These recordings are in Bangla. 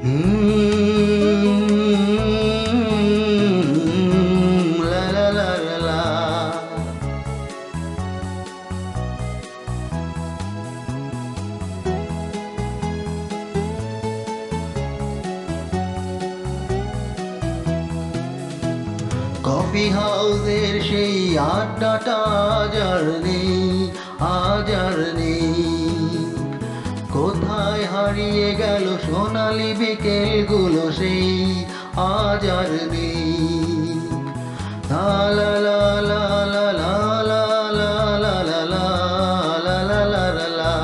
লা লা লা লা লা। কফি হাউসের সেই আড্ডাটা আজ আর নেই, আজ আর নেই। কোথায় হারিয়ে গেল সোনালি বিকেলগুলো সেই আজ আর নেই। লা লা লা লা লা লা লা লা লা লা লা লা লা লা লা লা।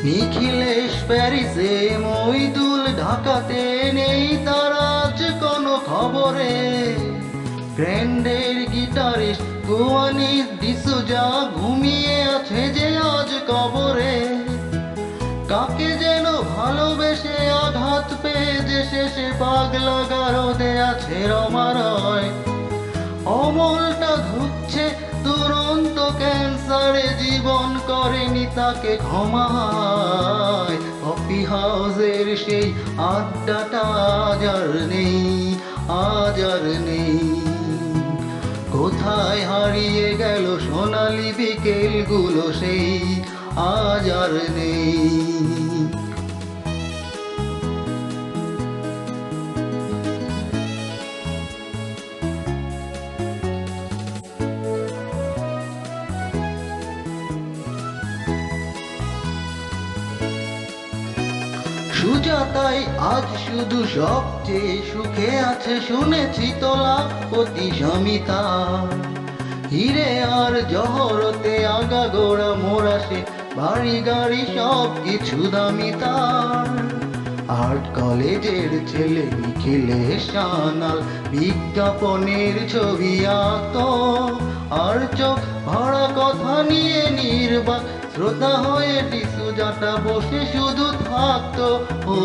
নিখিলেশ প্যারিসে, মইদুল ঢাকাতে, নেই তার আজ কোনো খবরে। গ্র্যান্ডের গিটারিস্ট গোয়ানিস ডিসুজা ঘুমিয়ে আছে যে আজ কবরে। কাকে যেন ভালোবেসে আঘাত পেয়ে যে শেষে পাগলা গারদে আছে রমারয়। অমলটা ধুচ্ছে দুরন্ত ক্যান্সারে, জীবন করেনি তাকে ক্ষমায়। কফি হাউসের সেই আড্ডাটা আজ আর নেই, আজ আর নেই। কোথায় হারিয়ে গেল সোনালি বিকেলগুলো সেই আজ আর নেই। সুজাতাই আজ শুধু সবচেয়ে সুখে আছে, শুনেছি তো লাখপতি স্বামী তার। হিরে আর জহরতে আগা গোড়া মোরাসে, বাড়ি গাড়ি সব কিছু দামি তার। আর্ট কলেজের ছেলে নিখিলেশ সানাল বিজ্ঞাপনের ছবি আঁকতো, আর চোখ ভরা কথা নিয়ে নির্বাক শ্রোতা হয়ে ডিসুজাটা বসে শুধু থাকতো। ও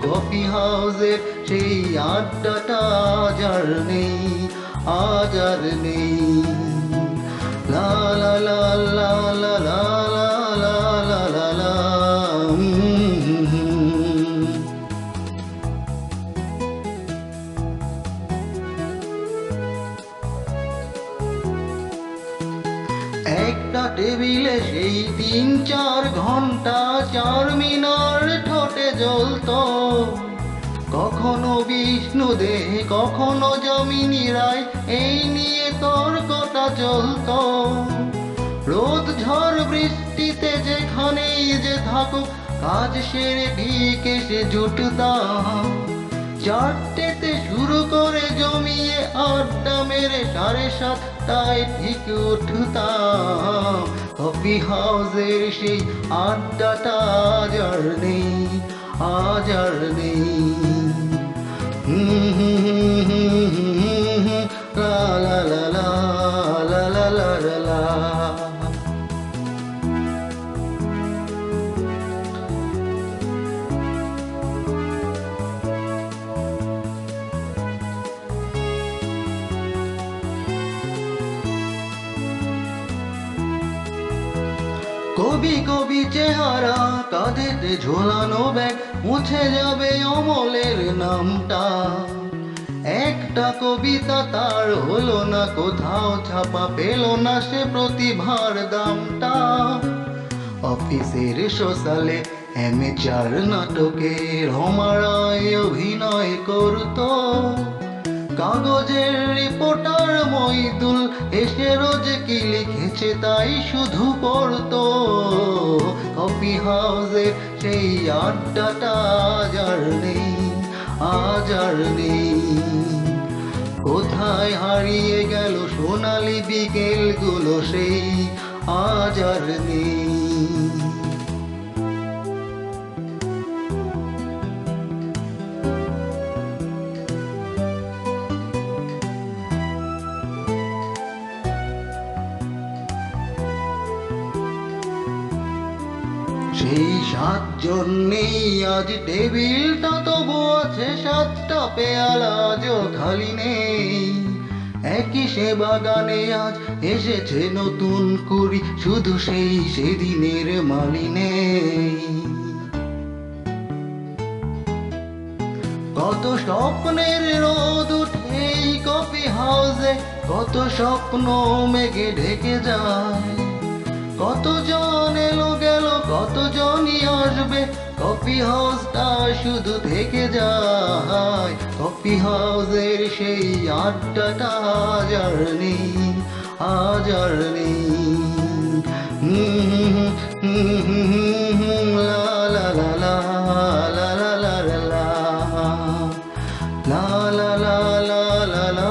কফি হাউসের সেই আড্ডাটা আজ আর নেই, আজ আর নেই। লা লা লা লা লা লা লা লা লা লা। একটা টেবিলে সেই 3-4 ঘন্টা চারমিনার ঠোঁটে জ্বলতো। কখনো বিষ্ণু দেহে, কখনো যামিনী রায়, এই নিয়ে তর্কটা চলতো। রোদ ঝড় বৃষ্টিতে যেখানেই যে থাকুক, কাজ সেরে ঠিক এসে জুটতাম। 4টেতে শুরু করে জমিয়ে আড্ডা মেরে 7:30টায় ঠিক উঠতাম। কফি হাউসের সেই আড্ডাটা আজ আর নেই, আজ আর নেই। লা লা লা লা লা লা লা লা লা। কবি কবি চেহারা, কাঁধেতে ঝোলানো ব্যাগ, মুছে যাবে অমলের নামটা। একটা কবিতা তার হলো না কোথাও ছাপা, পেল না সে প্রতিভার দামটা। অফিসের সোশ্যালে অ্যামেচার নাটকে রমারায় অভিনয় করতো। কাগজের রিপোর্টার মইদুল এসে রোজ কি লিখেছে তাই শুধু পড়তো। কফি হাউসের সেই আড্ডাটা আজ আর নেই, আজ আর নেই। কোথায় হারিয়ে গেল সোনালি বিকেলগুলো সেই আজ আর নেই। সেই 7 জন নেই আজ টেবিলটা, তবু আছে 7টা পেয়ালা আজও খালি নেই। একই সে বাগানে আজ এসেছে নতুন কুড়ি, শুধু সেই সেদিনের মালি নেই। কত স্বপ্নের রোদ উঠে এই কফি হাউসে, কত স্বপ্ন মেঘে ঢেকে যায়। কতজন এলো গেল, কতজনই আসবে, কফি হাউসটা শুধু থেকে যায়। কফি হাউসের সেই আড্ডাটা আজ আর নেই, আজ আর নেই। লা লা লা লা লা লা লা লা লা লা লা লা লা লা